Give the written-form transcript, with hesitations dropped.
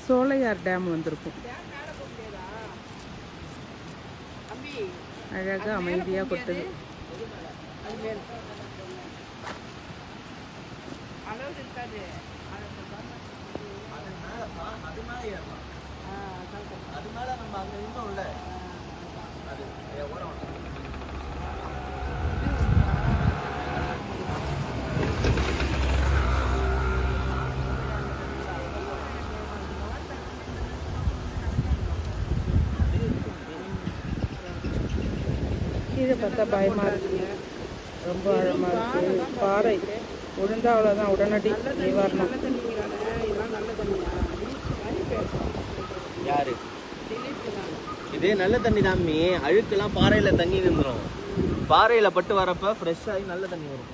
Sholayar dam வந்திருக்கும். அழகாக அமைதியாக கொட்டுது. கீழே பார்த்தா பயமாக இருக்குது, ரொம்ப ஆழமாக இருக்குது. பாறை விழுந்தா அவ்வளோதான், உடனடி நிவாரணம். யாரு இதே நல்ல தண்ணி தாமி, அழுக்கெல்லாம் பாறையில தண்ணி நின்றுடும். பாறையில பட்டு வரப்ப ஃப்ரெஷ் ஆகி நல்ல தண்ணி வரும்.